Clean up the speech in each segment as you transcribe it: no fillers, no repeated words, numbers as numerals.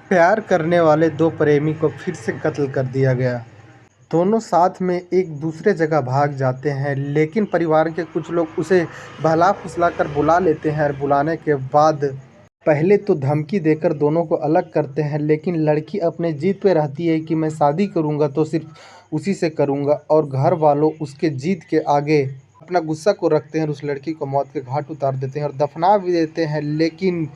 प्यार करने वाले दो प्रेमी को फिर से कत्ल कर दिया गया। दोनों साथ में एक दूसरे जगह भाग जाते हैं, लेकिन परिवार के कुछ लोग उसे बहला-फुसला कर बुला लेते हैं और बुलाने के बाद पहले तो धमकी देकर दोनों को अलग करते हैं, लेकिन लड़की अपने जिद पे रहती है कि मैं शादी करूँगा तो सिर्फ उसी से करूँगा, और घर वालों उसके जिद के आगे अपना गुस्सा को रखते हैं और उस लड़की को मौत के घाट उतार देते हैं और दफना भी देते हैं। लेकिन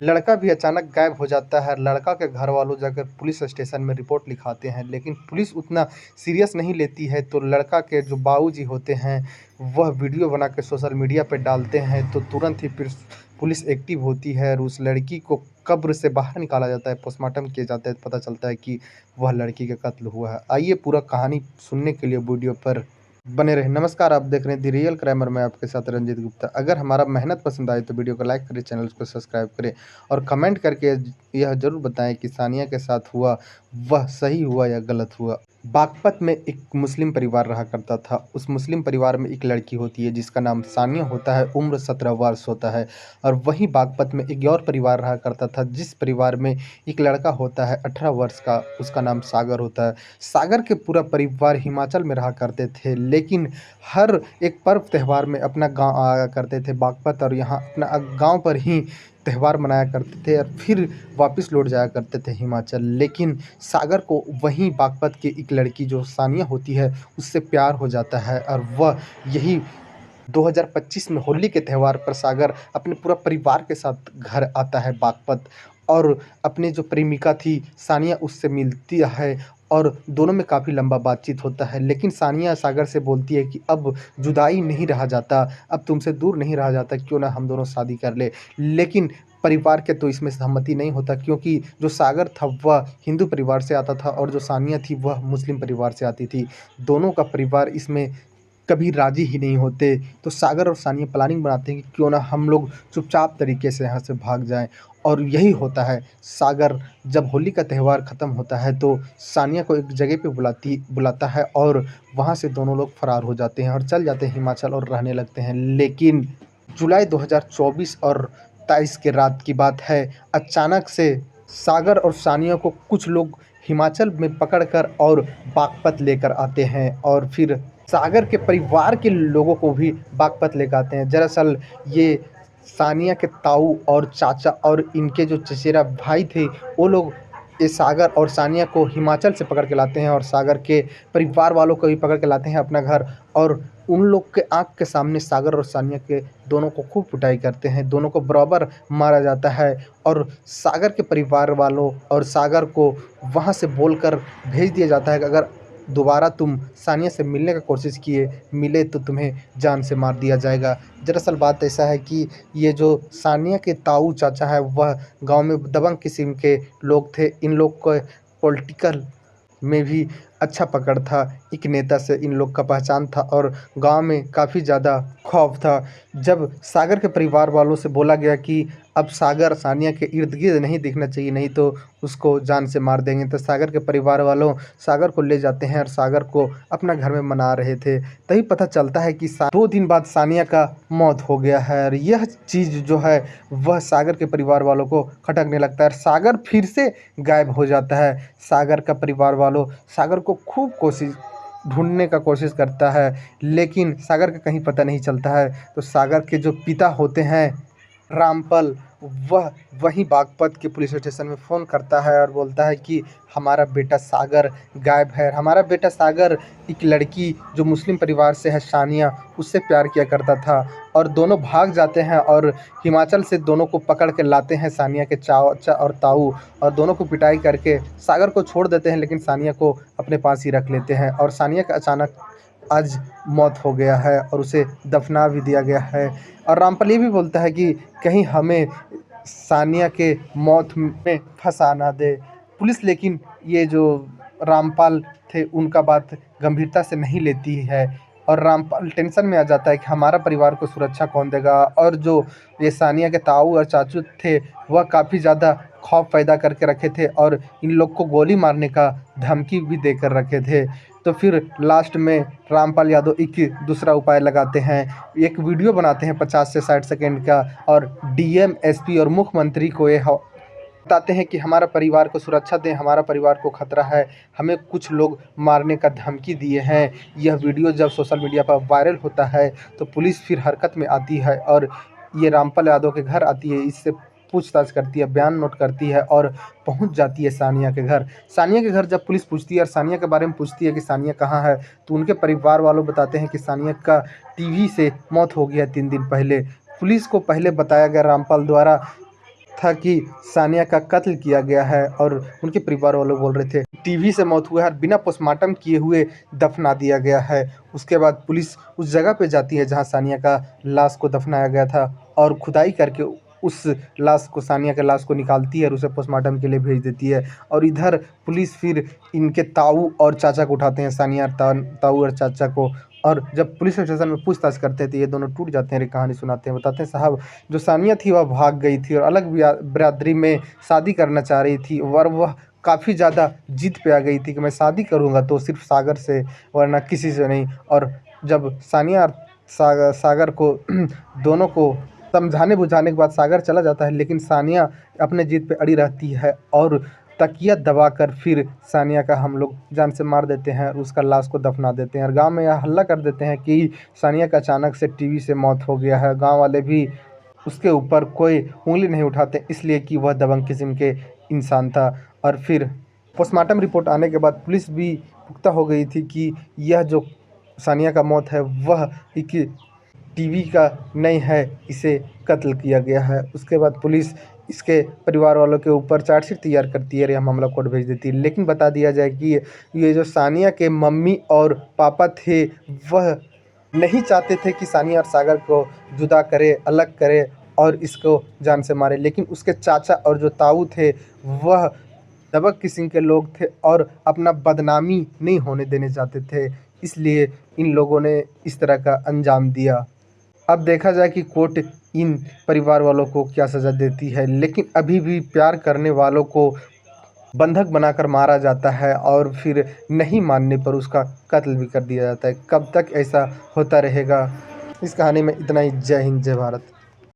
लड़का भी अचानक गायब हो जाता है। लड़का के घर वालों जाकर पुलिस स्टेशन में रिपोर्ट लिखाते हैं, लेकिन पुलिस उतना सीरियस नहीं लेती है। तो लड़का के जो बाबूजी होते हैं वह वीडियो बना के सोशल मीडिया पे डालते हैं, तो तुरंत ही फिर पुलिस एक्टिव होती है और उस लड़की को कब्र से बाहर निकाला जाता है, पोस्टमार्टम किया जाता है, पता चलता है कि वह लड़की का कत्ल हुआ है। आइए पूरा कहानी सुनने के लिए वीडियो पर बने रहे। नमस्कार, आप देख रहे हैं द रियल क्राइमर, मैं आपके साथ रंजीत गुप्ता। अगर हमारा मेहनत पसंद आए तो वीडियो को लाइक करें, चैनल को सब्सक्राइब करें और कमेंट करके यह ज़रूर बताएं कि सानिया के साथ हुआ वह सही हुआ या गलत हुआ। बागपत में एक मुस्लिम परिवार रहा करता था। उस मुस्लिम परिवार में एक लड़की होती है जिसका नाम सानिया होता है, उम्र 17 वर्ष होता है। और वहीं बागपत में एक और परिवार रहा करता था जिस परिवार में एक लड़का होता है 18 वर्ष का, उसका नाम सागर होता है। सागर के पूरा परिवार हिमाचल में रहा करते थे, लेकिन हर एक पर्व त्यौहार में अपना गांव आया करते थे बागपत, और यहाँ अपना गांव पर ही त्यौहार मनाया करते थे और फिर वापस लौट जाया करते थे हिमाचल। लेकिन सागर को वहीं बागपत की एक लड़की जो सानिया होती है उससे प्यार हो जाता है, और वह यही 2025 में होली के त्यौहार पर सागर अपने पूरा परिवार के साथ घर आता है बागपत, और अपनी जो प्रेमिका थी सानिया उससे मिलती है और दोनों में काफ़ी लंबा बातचीत होता है। लेकिन सानिया सागर से बोलती है कि अब जुदाई नहीं रहा जाता, अब तुमसे दूर नहीं रहा जाता, क्यों ना हम दोनों शादी कर ले। लेकिन परिवार के तो इसमें सहमति नहीं होता, क्योंकि जो सागर था वह हिंदू परिवार से आता था और जो सानिया थी वह मुस्लिम परिवार से आती थी। दोनों का परिवार इसमें कभी राज़ी ही नहीं होते। तो सागर और सानिया प्लानिंग बनाते हैं कि क्यों ना हम लोग चुपचाप तरीके से यहाँ से भाग जाएं। और यही होता है, सागर जब होली का त्यौहार ख़त्म होता है तो सानिया को एक जगह पे बुलाता है और वहाँ से दोनों लोग फरार हो जाते हैं और चल जाते हैं हिमाचल और रहने लगते हैं। लेकिन जुलाई 2024 और 23 के रात की बात है, अचानक से सागर और सानिया को कुछ लोग हिमाचल में पकड़कर और बागपत लेकर आते हैं, और फिर सागर के परिवार के लोगों को भी बागपत लेकर आते हैं। दरअसल ये सानिया के ताऊ और चाचा और इनके जो चचेरा भाई थे वो लोग ये सागर और सानिया को हिमाचल से पकड़ के लाते हैं और सागर के परिवार वालों को भी पकड़ के लाते हैं अपना घर, और उन लोग के आँख के सामने सागर और सानिया के दोनों को खूब पिटाई करते हैं, दोनों को बराबर मारा जाता है। और सागर के परिवार वालों और सागर को वहाँ से बोलकर भेज दिया जाता है कि अगर दोबारा तुम सानिया से मिलने का कोशिश मिले तो तुम्हें जान से मार दिया जाएगा। दरअसल बात ऐसा है कि ये जो सानिया के ताऊ चाचा है वह गांव में दबंग किस्म के लोग थे। इन लोग को पॉलिटिकल में भी अच्छा पकड़ था, एक नेता से इन लोग का पहचान था और गांव में काफ़ी ज़्यादा खौफ था। जब सागर के परिवार वालों से बोला गया कि अब सागर सानिया के इर्द गिर्द नहीं दिखना चाहिए, नहीं तो उसको जान से मार देंगे, तो सागर के परिवार वालों सागर को ले जाते हैं और सागर को अपना घर में मना रहे थे। तभी पता चलता है कि 2 दिन बाद सानिया का मौत हो गया है, और यह चीज़ जो है वह सागर के परिवार वालों को खटकने लगता है। सागर फिर से गायब हो जाता है। सागर का परिवार वालों सागर को खूब ढूंढने का कोशिश करता है, लेकिन सागर का कहीं पता नहीं चलता है। तो सागर के जो पिता होते हैं रामपल, वह वहीं बागपत के पुलिस स्टेशन में फ़ोन करता है और बोलता है कि हमारा बेटा सागर गायब है। हमारा बेटा सागर एक लड़की जो मुस्लिम परिवार से है सानिया, उससे प्यार किया करता था। और दोनों भाग जाते हैं और हिमाचल से दोनों को पकड़ के लाते हैं सानिया के चाचा और ताऊ, और दोनों को पिटाई करके सागर को छोड़ देते हैं, लेकिन सानिया को अपने पास ही रख लेते हैं। और सानिया का अचानक आज मौत हो गया है और उसे दफना भी दिया गया है। और रामपाल ये भी बोलता है कि कहीं हमें सानिया के मौत में फंसा ना दे पुलिस। लेकिन ये जो रामपाल थे उनका बात गंभीरता से नहीं लेती है, और रामपाल टेंशन में आ जाता है कि हमारा परिवार को सुरक्षा कौन देगा। और जो ये सानिया के ताऊ और चाचू थे वह काफ़ी ज़्यादा खौफ पैदा करके रखे थे और इन लोग को गोली मारने का धमकी भी देकर रखे थे। तो फिर लास्ट में रामपाल यादव एक दूसरा उपाय लगाते हैं, एक वीडियो बनाते हैं 50 से 60 सेकंड का, और डीएम, एसपी और मुख्यमंत्री को ये बताते हैं कि हमारा परिवार को सुरक्षा दें, हमारा परिवार को खतरा है, हमें कुछ लोग मारने का धमकी दिए हैं। यह वीडियो जब सोशल मीडिया पर वायरल होता है तो पुलिस फिर हरकत में आती है और ये रामपाल यादव के घर आती है, इससे पूछताछ करती है, बयान नोट करती है और पहुंच जाती है सानिया के घर। सानिया के घर जब पुलिस पूछती है और सानिया के बारे में पूछती है कि सानिया कहाँ है, तो उनके परिवार वालों बताते हैं कि सानिया का टीवी से मौत हो गया 3 दिन पहले। पुलिस को पहले बताया गया रामपाल द्वारा था कि सानिया का कत्ल किया गया है और उनके परिवार वाले बोल रहे थे टीवी से मौत हुआ है और बिना पोस्टमार्टम किए हुए दफना दिया गया है। उसके बाद पुलिस उस जगह पे जाती है जहां सानिया का लाश को दफनाया गया था और खुदाई करके उस लाश को, सानिया के लाश को निकालती है और उसे पोस्टमार्टम के लिए भेज देती है। और इधर पुलिस फिर इनके ताऊ और चाचा को उठाते हैं, सानिया ताऊ और चाचा को। और जब पुलिस स्टेशन में पूछताछ करते हैं तो ये दोनों टूट जाते हैं, कहानी सुनाते हैं, बताते हैं साहब जो सानिया थी वह भाग गई थी और अलग बिरादरी में शादी करना चाह रही थी और वह काफ़ी ज़्यादा जिद पे आ गई थी कि मैं शादी करूँगा तो सिर्फ सागर से वरना किसी से नहीं। और जब सानिया और सागर को दोनों को समझाने बुझाने के बाद सागर चला जाता है, लेकिन सानिया अपने जिद पे अड़ी रहती है और तकिया दबाकर फिर सानिया का हम लोग जान से मार देते हैं और उसका लाश को दफना देते हैं और गांव में यह हल्ला कर देते हैं कि सानिया का अचानक से टीवी से मौत हो गया है। गांव वाले भी उसके ऊपर कोई उंगली नहीं उठाते, इसलिए कि वह दबंग किस्म के इंसान था। और फिर पोस्टमार्टम रिपोर्ट आने के बाद पुलिस भी पुख्ता हो गई थी कि यह जो सानिया का मौत है वह एक टीवी का नहीं है, इसे कत्ल किया गया है। उसके बाद पुलिस इसके परिवार वालों के ऊपर चार्जशीट तैयार करती है और यह मामला कोर्ट भेज देती है। लेकिन बता दिया जाए कि ये जो सानिया के मम्मी और पापा थे वह नहीं चाहते थे कि सानिया और सागर को जुदा करे, अलग करे और इसको जान से मारे, लेकिन उसके चाचा और जो ताऊ थे वह दबंग किस्म के लोग थे और अपना बदनामी नहीं होने देने चाहते थे, इसलिए इन लोगों ने इस तरह का अंजाम दिया। अब देखा जाए कि कोर्ट इन परिवार वालों को क्या सज़ा देती है, लेकिन अभी भी प्यार करने वालों को बंधक बनाकर मारा जाता है और फिर नहीं मानने पर उसका कत्ल भी कर दिया जाता है। कब तक ऐसा होता रहेगा? इस कहानी में इतना ही। जय हिंद, जय भारत।